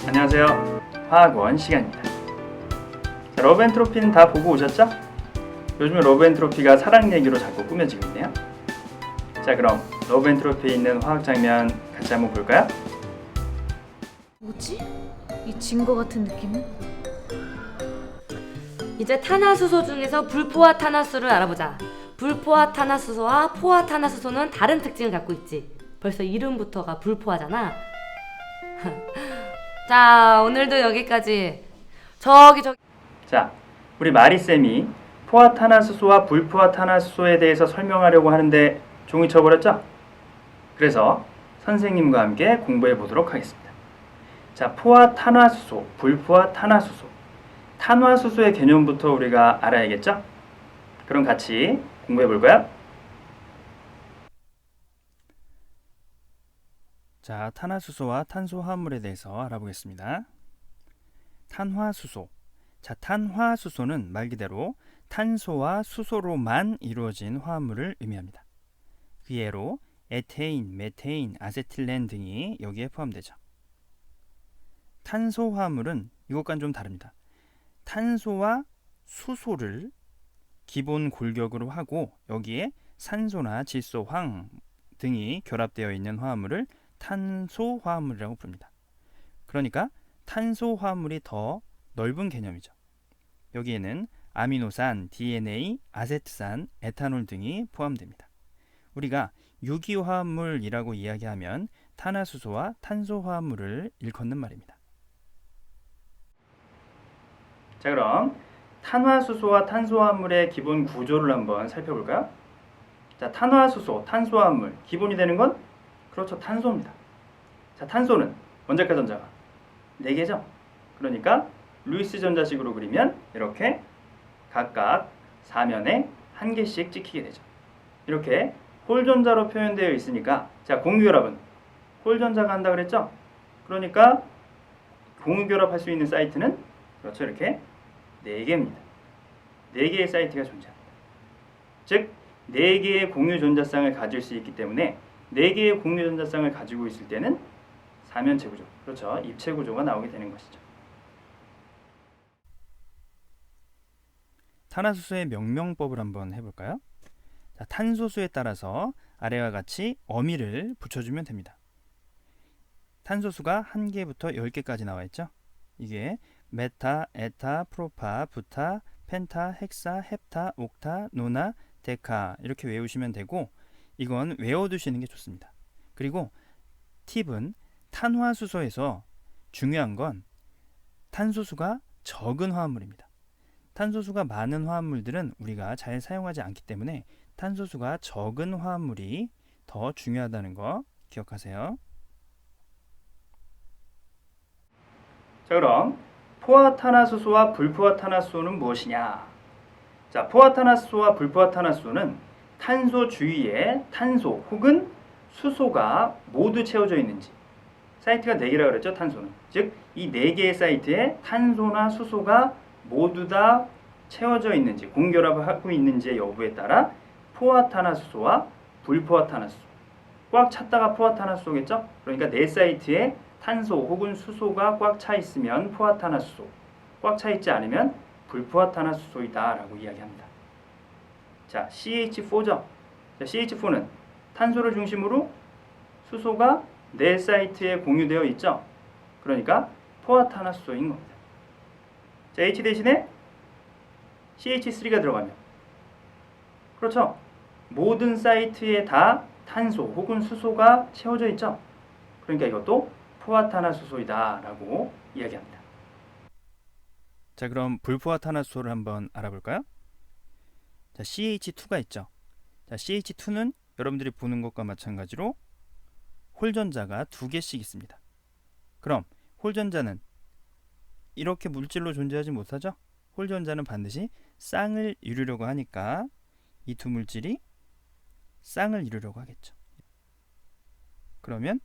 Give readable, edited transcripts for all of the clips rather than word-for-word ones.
안녕하세요. 화학원 시간입니다. 자, 러브엔트로피는 다 보고 오셨죠? 요즘은 러브엔트로피가 사랑 얘기로 자꾸 꾸며지고 있네요. 자, 그럼 러브엔트로피에 있는 화학 장면 같이 한번 볼까요? 뭐지? 이 증거 같은 느낌은? 이제 탄화수소 중에서 불포화 탄화수를 알아보자. 불포화 탄화수소와 포화 탄화수소는 다른 특징을 갖고 있지. 벌써 이름부터가 불포화잖아. 자, 오늘도 여기까지. 저기. 자, 우리 마리쌤이 포화탄화수소와 불포화탄화수소에 대해서 설명하려고 하는데 종이 쳐버렸죠? 그래서 선생님과 함께 공부해 보도록 하겠습니다. 자, 포화탄화수소, 불포화탄화수소. 탄화수소의 개념부터 우리가 알아야겠죠? 그럼 같이 공부해 볼까요? 자, 탄화수소와 탄소화합물에 대해서 알아보겠습니다. 탄화수소. 자, 탄화수소는 말 그대로 탄소와 수소로만 이루어진 화합물을 의미합니다. 그 예로 에테인, 메테인, 아세틸렌 등이 여기에 포함되죠. 탄소화합물은 이것과는 좀 다릅니다. 탄소와 수소를 기본 골격으로 하고 여기에 산소나 질소, 황 등이 결합되어 있는 화합물을 탄소화합물이라고 부릅니다. 그러니까 탄소화합물이 더 넓은 개념이죠. 여기에는 아미노산, DNA, 아세트산, 에탄올 등이 포함됩니다. 우리가 유기화합물이라고 이야기하면 탄화수소와 탄소화합물을 일컫는 말입니다. 자, 그럼 탄화수소와 탄소화합물의 기본 구조를 한번 살펴볼까요? 자, 탄화수소, 탄소화합물 기본이 되는 건 그렇죠, 탄소입니다. 자, 탄소는 원자과 전자가 4개죠. 그러니까 루이스 전자식으로 그리면 이렇게 각각 사면에 1개씩 찍히게 되죠. 이렇게 홀전자로 표현되어 있으니까, 자, 공유결합은 홀전자가 한다 그랬죠? 그러니까 공유결합할 수 있는 사이트는 그렇죠, 이렇게 4개입니다. 4개의 사이트가 존재합니다. 즉 4개의 공유 전자쌍을 가질 수 있기 때문에 4개의 공유 전자쌍을 가지고 있을 때는 사면체 구조, 그렇죠, 입체 구조가 나오게 되는 것이죠. 탄화수소의 명명법을 한번 해볼까요? 자, 탄소수에 따라서 아래와 같이 어미를 붙여주면 됩니다. 탄소수가 1개부터 10개까지 나와 있죠. 이게 메타, 에타, 프로파, 부타, 펜타, 헥사, 헵타, 옥타, 노나, 데카 이렇게 외우시면 되고, 이건 외워두시는 게 좋습니다. 그리고 팁은 탄화수소에서 중요한 건 탄소수가 적은 화합물입니다. 탄소수가 많은 화합물들은 우리가 잘 사용하지 않기 때문에 탄소수가 적은 화합물이 더 중요하다는 거 기억하세요. 자, 그럼 포화탄화수소와 불포화탄화수소는 무엇이냐? 자, 포화탄화수소와 불포화탄화수소는 탄소 주위에 탄소 혹은 수소가 모두 채워져 있는지, 사이트가 4개라고 그랬죠, 탄소는. 즉, 이 4개의 사이트에 탄소나 수소가 모두 다 채워져 있는지, 공결합을 하고 있는지의 여부에 따라 포화탄화수소와 불포화탄화수소, 꽉 찼다가 포화탄화수소겠죠? 그러니까 4사이트에 탄소 혹은 수소가 꽉 차 있으면 포화탄화수소, 꽉 차 있지 않으면 불포화탄화수소이다 라고 이야기합니다. 자, CH4죠. 자, CH4는 탄소를 중심으로 수소가 4사이트에 공유되어 있죠. 그러니까 포화탄화수소인 겁니다. 자, H 대신에 CH3가 들어가면, 그렇죠, 모든 사이트에 다 탄소 혹은 수소가 채워져 있죠. 그러니까 이것도 포화탄화수소이다 라고 이야기합니다. 자, 그럼 불포화탄화수소를 한번 알아볼까요? 자, CH2가 있죠. 자, CH2는 여러분들이 보는 것과 마찬가지로 홀전자가 2개씩 있습니다. 그럼 홀전자는 이렇게 물질로 존재하지 못하죠? 홀전자는 반드시 쌍을 이루려고 하니까 이 두 물질이 쌍을 이루려고 하겠죠. 그러면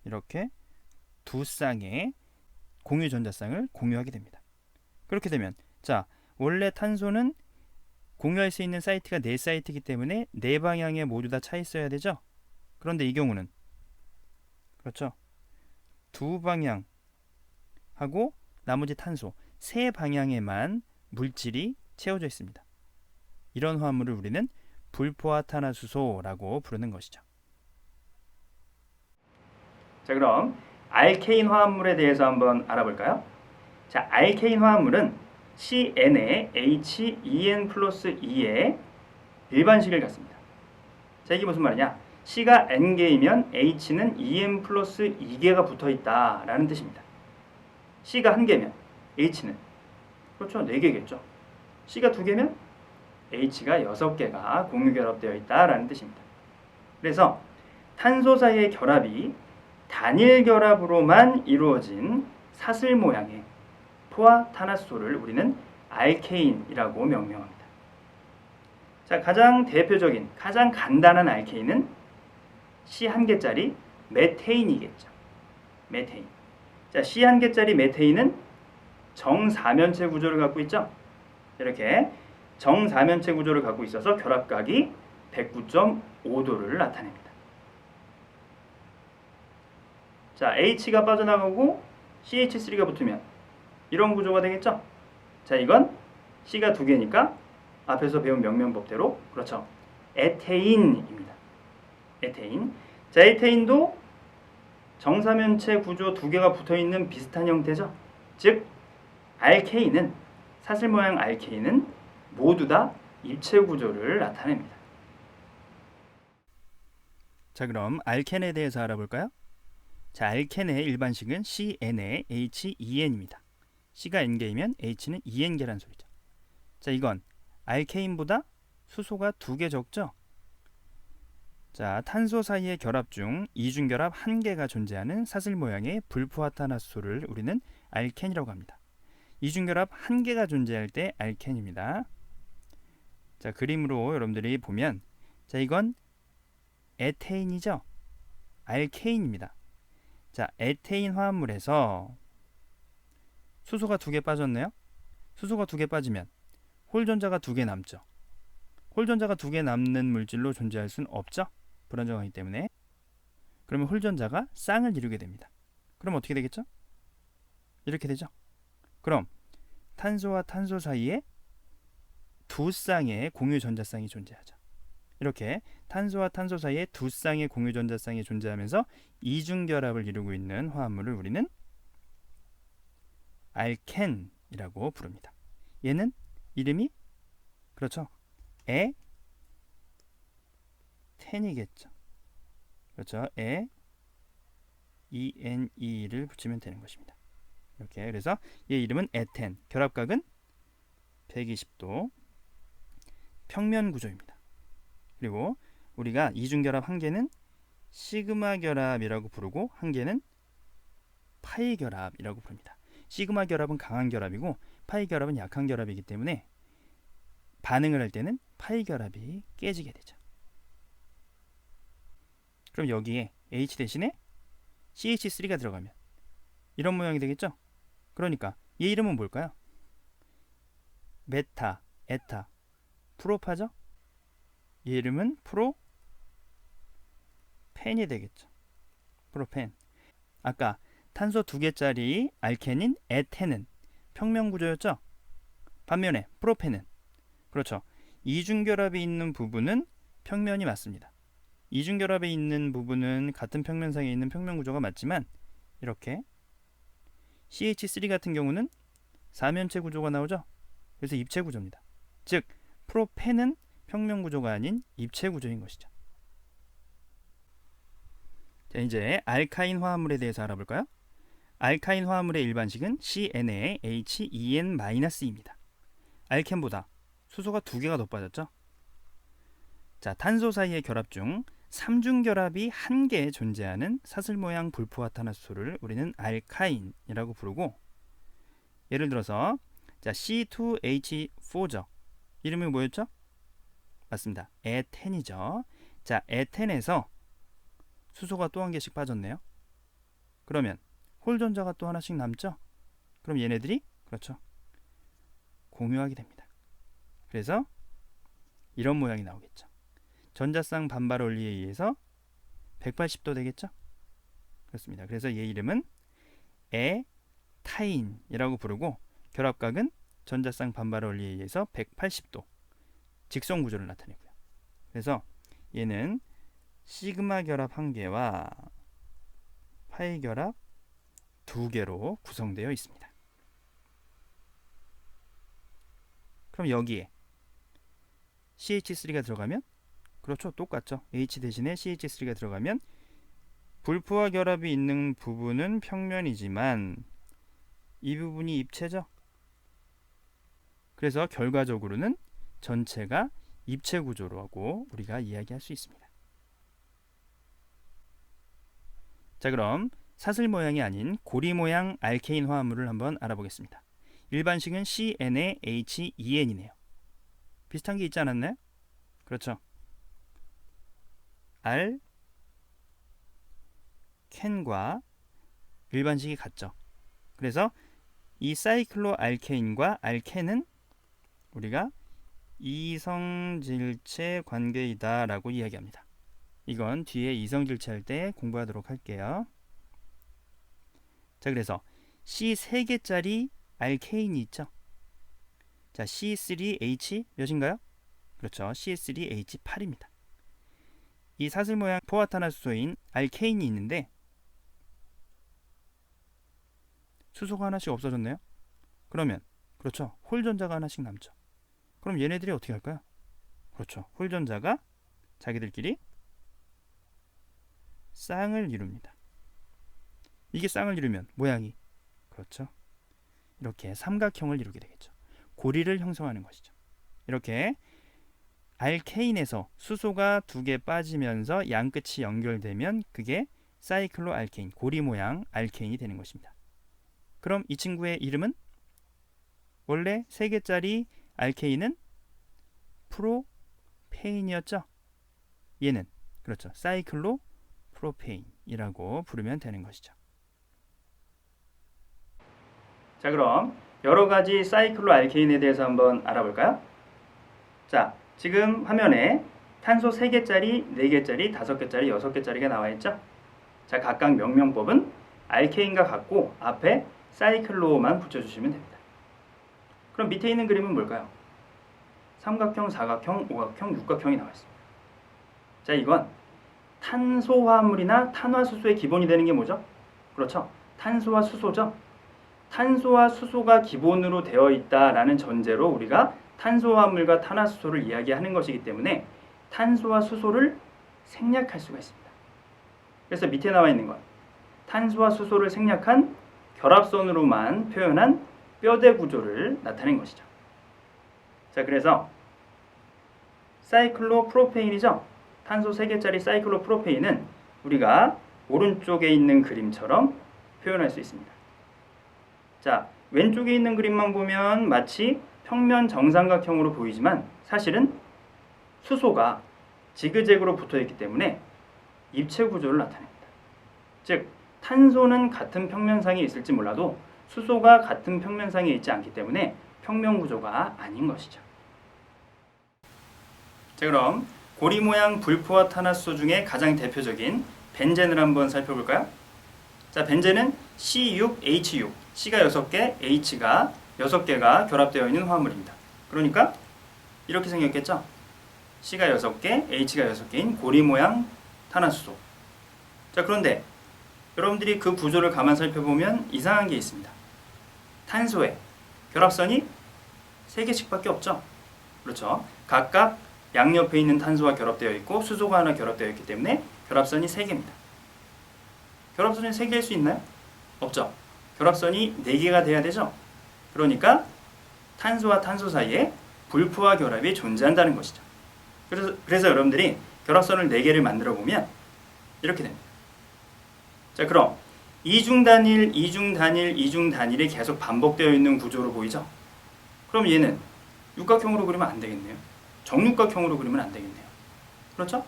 이렇게 두 쌍의 공유 전자쌍을 공유하게 됩니다. 그렇게 되면, 자, 원래 탄소는 공유할 수 있는 사이트가 4사이트이기 때문에 4방향에 모두 다 차 있어야 되죠. 그런데 이 경우는, 그렇죠, 두 방향 하고 나머지 탄소 세 방향에만 물질이 채워져 있습니다. 이런 화합물을 우리는 불포화탄화수소라고 부르는 것이죠. 자, 그럼 알케인 화합물에 대해서 한번 알아볼까요? 자, 알케인 화합물은 CN에 HEN 플러스 2의 일반식을 갖습니다. 자, 이게 무슨 말이냐? C가 N개이면 H는 EN 플러스 2개가 붙어있다라는 뜻입니다. C가 1개면 H는 그렇죠, 4개겠죠. C가 2개면 H가 6개가 공유결합되어 있다라는 뜻입니다. 그래서 탄소 사이의 결합이 단일 결합으로만 이루어진 사슬 모양의 포화탄화수소를 우리는 알케인이라고 명명합니다. 자, 가장 대표적인, 가장 간단한 알케인은 C 1개짜리 메테인이겠죠. 메테인. 자, C 1개짜리 메테인은 정사면체 구조를 갖고 있죠. 이렇게 정사면체 구조를 갖고 있어서 결합각이 109.5도를 나타냅니다. 자, H가 빠져나가고 CH3가 붙으면 이런 구조가 되겠죠. 자, 이건 C가 2개니까 앞에서 배운 명명법대로 그렇죠, 에테인입니다. 에테인. 자, 에테인도 정사면체 구조 2개가 붙어있는 비슷한 형태죠. 즉 알케인은, 사슬 모양 알케인은 모두 다 입체 구조를 나타냅니다. 자, 그럼 알켄에 대해서 알아볼까요? 자, 알켄의 일반식은 CN에 HEN입니다. C가 N개이면 H는 2N개란 소리죠. 자, 이건 알케인보다 수소가 2개 적죠? 자, 탄소 사이의 결합 중 이중결합 1개가 존재하는 사슬 모양의 불포화탄화수소를 우리는 알켄이라고 합니다. 이중결합 1개가 존재할 때 알켄입니다. 자, 그림으로 여러분들이 보면, 자, 이건 에테인이죠? 알케인입니다. 자, 에테인 화합물에서 수소가 2개 빠졌네요. 수소가 2개 빠지면 홀전자가 2개 남죠. 홀전자가 2개 남는 물질로 존재할 수는 없죠. 불안정하기 때문에. 그러면 홀전자가 쌍을 이루게 됩니다. 그럼 어떻게 되겠죠? 이렇게 되죠. 그럼 탄소와 탄소 사이에 2쌍의 공유 전자쌍이 존재하죠. 이렇게 탄소와 탄소 사이에 2쌍의 공유 전자쌍이 존재하면서 이중결합을 이루고 있는 화합물을 우리는 알켄이라고 부릅니다. 얘는 이름이 그렇죠, 에텐이겠죠. 그렇죠, ENE를 붙이면 되는 것입니다. 이렇게, 그래서 얘 이름은 에텐. 결합각은 120도, 평면 구조입니다. 그리고 우리가 이중결합 1개는 시그마 결합이라고 부르고 1개는 파이 결합이라고 부릅니다. 시그마 결합은 강한 결합이고 파이 결합은 약한 결합이기 때문에 반응을 할 때는 파이 결합이 깨지게 되죠. 그럼 여기에 H 대신에 CH3가 들어가면 이런 모양이 되겠죠? 그러니까 얘 이름은 뭘까요? 메타, 에타, 프로파죠? 얘 이름은 프로펜이 되겠죠. 프로펜. 아까 탄소 2개짜리 알켄인 에텐은 평면 구조였죠? 반면에 프로펜은 그렇죠, 이중결합이 있는 부분은 평면이 맞습니다. 이중결합에 있는 부분은 같은 평면상에 있는 평면 구조가 맞지만 이렇게 CH3 같은 경우는 사면체 구조가 나오죠. 그래서 입체 구조입니다. 즉 프로펜은 평면 구조가 아닌 입체 구조인 것이죠. 자, 이제 알카인 화합물에 대해서 알아볼까요? 알카인 화합물의 일반식은 CnHen-2입니다. 알켄보다 수소가 2개가 더 빠졌죠. 자, 탄소 사이의 결합 중 3중 결합이 1개 존재하는 사슬 모양 불포화탄화수소를 우리는 알카인이라고 부르고, 예를 들어서 자, C2H4죠. 이름이 뭐였죠? 맞습니다, 에텐이죠. 자, 에텐에서 수소가 또 1개씩 빠졌네요. 그러면 홀전자가 또 하나씩 남죠. 그럼 얘네들이 그렇죠, 공유하게 됩니다. 그래서 이런 모양이 나오겠죠. 전자쌍 반발 원리에 의해서 180도 되겠죠. 그렇습니다. 그래서 얘 이름은 타인이라고 부르고 결합각은 전자쌍 반발 원리에 의해서 180도 직선 구조를 나타내고요. 그래서 얘는 시그마 결합 1개와 파이 결합 2개로 구성되어 있습니다. 그럼 여기에 CH3가 들어가면 그렇죠. 똑같죠. H 대신에 CH3가 들어가면 불포화 결합이 있는 부분은 평면이지만 이 부분이 입체죠. 그래서 결과적으로는 전체가 입체 구조라고 우리가 이야기할 수 있습니다. 자, 그럼 사슬 모양이 아닌 고리 모양 알케인 화합물을 한번 알아보겠습니다. 일반식은 CnAH2n이네요. 비슷한 게 있지 않았나요? 그렇죠. 캔과 일반식이 같죠. 그래서 이 사이클로 알케인과 알켄은 우리가 이성질체 관계이다 라고 이야기합니다. 이건 뒤에 이성질체 할 때 공부하도록 할게요. 자, 그래서 C 3개짜리 알케인이 있죠. 자, C3H 몇인가요? 그렇죠. C3H8입니다. 이 사슬 모양 포화탄화수소인 알케인이 있는데 수소가 하나씩 없어졌네요. 그러면 그렇죠. 홀전자가 하나씩 남죠. 그럼 얘네들이 어떻게 할까요? 그렇죠. 홀전자가 자기들끼리 쌍을 이룹니다. 이게 쌍을 이루면 모양이 그렇죠. 이렇게 삼각형을 이루게 되겠죠. 고리를 형성하는 것이죠. 이렇게 알케인에서 수소가 2개 빠지면서 양끝이 연결되면 그게 사이클로 알케인, 고리 모양 알케인이 되는 것입니다. 그럼 이 친구의 이름은 원래 3개짜리 알케인은 프로페인이었죠. 얘는 그렇죠. 사이클로 프로페인이라고 부르면 되는 것이죠. 자, 그럼 여러 가지 사이클로 알케인에 대해서 한번 알아볼까요? 자, 지금 화면에 탄소 3개짜리, 4개짜리, 5개짜리, 6개짜리가 나와 있죠? 자, 각각 명명법은 알케인과 같고 앞에 사이클로만 붙여주시면 됩니다. 그럼 밑에 있는 그림은 뭘까요? 삼각형, 사각형, 오각형, 육각형이 나와 있습니다. 자, 이건 탄소화합물이나 탄화수소의 기본이 되는 게 뭐죠? 그렇죠. 탄소와 수소죠. 탄소와 수소가 기본으로 되어 있다라는 전제로 우리가 탄소화합물과 탄화수소를 이야기하는 것이기 때문에 탄소와 수소를 생략할 수가 있습니다. 그래서 밑에 나와 있는 건 탄소와 수소를 생략한 결합선으로만 표현한 뼈대 구조를 나타낸 것이죠. 자, 그래서 사이클로프로페인이죠. 탄소 3개짜리 사이클로프로페인은 우리가 오른쪽에 있는 그림처럼 표현할 수 있습니다. 자, 왼쪽에 있는 그림만 보면 마치 평면 정삼각형으로 보이지만 사실은 수소가 지그재그로 붙어있기 때문에 입체 구조를 나타냅니다. 즉, 탄소는 같은 평면상에 있을지 몰라도 수소가 같은 평면상에 있지 않기 때문에 평면 구조가 아닌 것이죠. 자, 그럼 고리 모양 불포화 탄화수소 중에 가장 대표적인 벤젠을 한번 살펴볼까요? 자, 벤젠은 C6H6, C가 6개, H가 6개가 결합되어 있는 화합물입니다. 그러니까 이렇게 생겼겠죠? C가 6개, H가 6개인 고리 모양 탄화수소. 자, 그런데 여러분들이 그 구조를 가만 살펴보면 이상한 게 있습니다. 탄소에 결합선이 3개씩밖에 없죠? 그렇죠? 각각 양옆에 있는 탄소가 결합되어 있고 수소가 하나 결합되어 있기 때문에 결합선이 3개입니다. 결합선이 3개일 수 있나요? 없죠. 결합선이 4개가 돼야 되죠. 그러니까 탄소와 탄소 사이에 불포화 결합이 존재한다는 것이죠. 그래서 여러분들이 결합선을 4개를 만들어 보면 이렇게 됩니다. 자, 그럼 이중단일, 이중단일, 이중단일이 계속 반복되어 있는 구조로 보이죠? 그럼 얘는 육각형으로 그리면 안 되겠네요. 정육각형으로 그리면 안 되겠네요. 그렇죠?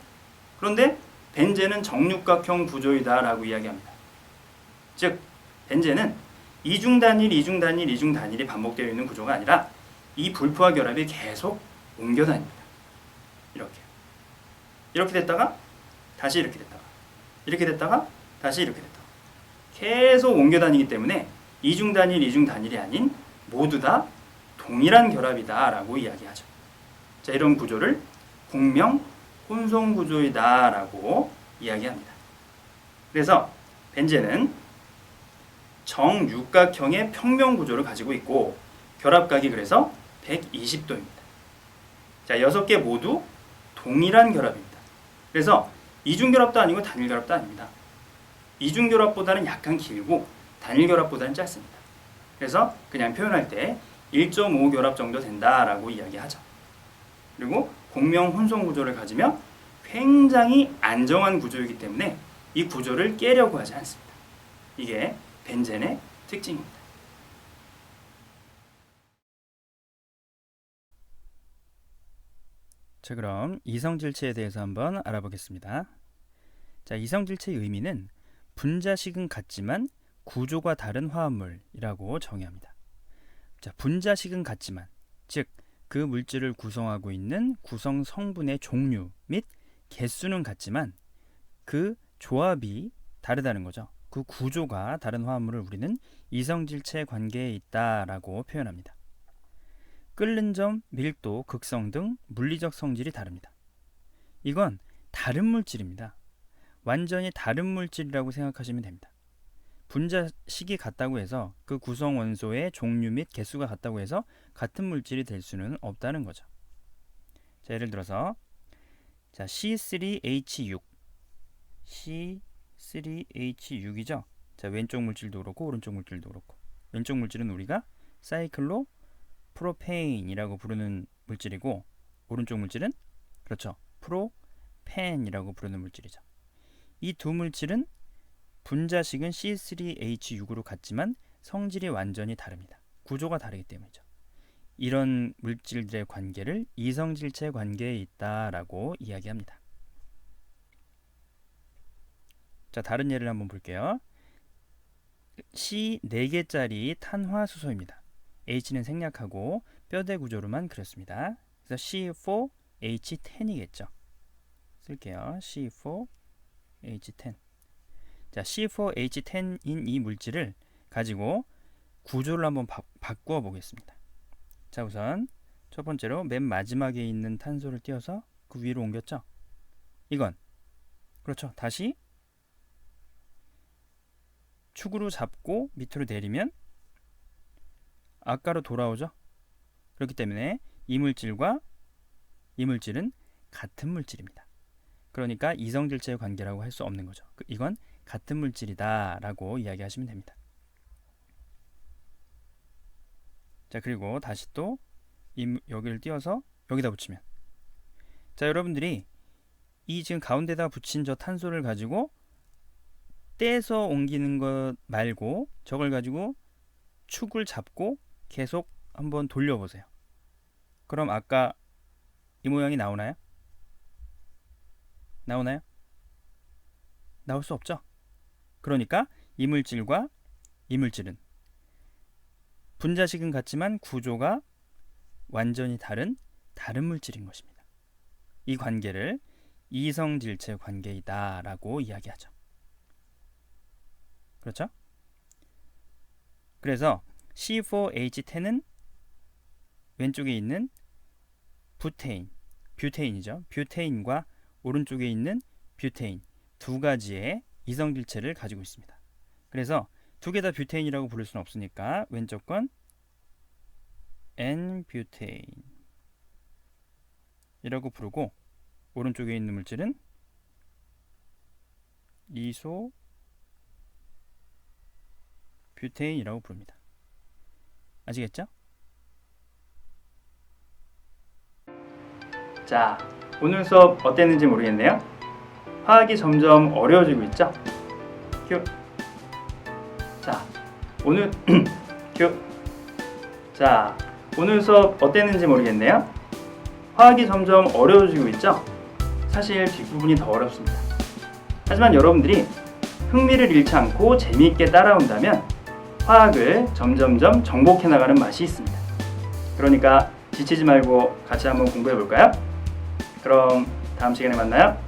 그런데 벤젠은 정육각형 구조이다 라고 이야기합니다. 즉, 벤젠은 이중단일, 이중단일, 이중단일이 반복되어 있는 구조가 아니라 이 불포화 결합이 계속 옮겨 다닙니다. 이렇게 됐다가 다시 이렇게 됐다가 이렇게 됐다가 다시 이렇게 됐다가 계속 옮겨 다니기 때문에 이중 단일이 아닌 모두 다 동일한 결합이다 라고 이야기하죠. 자, 이런 구조를 공명 혼성 구조이다 라고 이야기합니다. 그래서 벤젠은 정육각형의 평면 구조를 가지고 있고 결합각이 그래서 120도입니다. 자, 6개 모두 동일한 결합입니다. 그래서 이중결합도 아니고 단일결합도 아닙니다. 이중결합보다는 약간 길고 단일결합보다는 짧습니다. 그래서 그냥 표현할 때 1.5 결합 정도 된다라고 이야기하죠. 그리고 공명 혼성 구조를 가지며 굉장히 안정한 구조이기 때문에 이 구조를 깨려고 하지 않습니다. 이게 벤젠의 특징입니다. 자, 그럼 이성질체에 대해서 한번 알아보겠습니다. 자, 이성질체의 의미는 분자식은 같지만 구조가 다른 화합물이라고 정의합니다. 자, 분자식은 같지만, 즉 그 물질을 구성하고 있는 구성 성분의 종류 및 개수는 같지만 그 조합이 다르다는 거죠. 그 구조가 다른 화합물을 우리는 이성질체 관계에 있다라고 표현합니다. 끓는 점, 밀도, 극성 등 물리적 성질이 다릅니다. 이건 다른 물질입니다. 완전히 다른 물질이라고 생각하시면 됩니다. 분자식이 같다고 해서 그 구성 원소의 종류 및 개수가 같다고 해서 같은 물질이 될 수는 없다는 거죠. 자, 예를 들어서 자, C3H6 C3H6이죠. 자, 왼쪽 물질도 그렇고 오른쪽 물질도 그렇고, 왼쪽 물질은 우리가 사이클로 프로페인이라고 부르는 물질이고 오른쪽 물질은 그렇죠, 프로펜이라고 부르는 물질이죠. 이 두 물질은 분자식은 C3H6으로 같지만 성질이 완전히 다릅니다. 구조가 다르기 때문이죠. 이런 물질들의 관계를 이성질체 관계에 있다라고 이야기합니다. 자, 다른 예를 한번 볼게요. C 4개짜리 탄화수소입니다. H는 생략하고 뼈대 구조로만 그렸습니다. 그래서 C4H10이겠죠. 쓸게요. C4H10. 자, C4H10인 이 물질을 가지고 구조를 한번 바꾸어 보겠습니다. 자, 우선 첫 번째로 맨 마지막에 있는 탄소를 띄워서 그 위로 옮겼죠. 이건 그렇죠. 다시 축으로 잡고 밑으로 내리면 아까로 돌아오죠. 그렇기 때문에 이 물질과 이 물질은 같은 물질입니다. 그러니까 이성질체의 관계라고 할 수 없는 거죠. 이건 같은 물질이다 라고 이야기하시면 됩니다. 자, 그리고 다시 또 여기를 띄워서 여기다 붙이면, 자, 여러분들이 이 지금 가운데다 붙인 저 탄소를 가지고 떼서 옮기는 것 말고 저걸 가지고 축을 잡고 계속 한번 돌려보세요. 그럼 아까 이 모양이 나오나요? 나오나요? 나올 수 없죠. 그러니까 이 물질과 이 물질은 분자식은 같지만 구조가 완전히 다른 물질인 것입니다. 이 관계를 이성질체 관계이다 라고 이야기하죠. 그렇죠? 그래서 C4H10은 왼쪽에 있는 뷰테인이죠. 뷰테인과 오른쪽에 있는 뷰테인 두 가지의 이성질체를 가지고 있습니다. 그래서 두 개 다 뷰테인이라고 부를 수는 없으니까 왼쪽 건 N-뷰테인이라고 부르고 오른쪽에 있는 물질은 이소뷰테인이라고 부릅니다. 아시겠죠? 자, 오늘 수업 어땠는지 모르겠네요. 화학이 점점 어려워지고 있죠? 큐. 자, 오늘 큐. 자, 오늘 수업 어땠는지 모르겠네요. 화학이 점점 어려워지고 있죠? 사실 뒷부분이 더 어렵습니다. 하지만 여러분들이 흥미를 잃지 않고 재미있게 따라온다면 화학을 점점점 정복해 나가는 맛이 있습니다. 그러니까 지치지 말고 같이 한번 공부해 볼까요? 그럼 다음 시간에 만나요.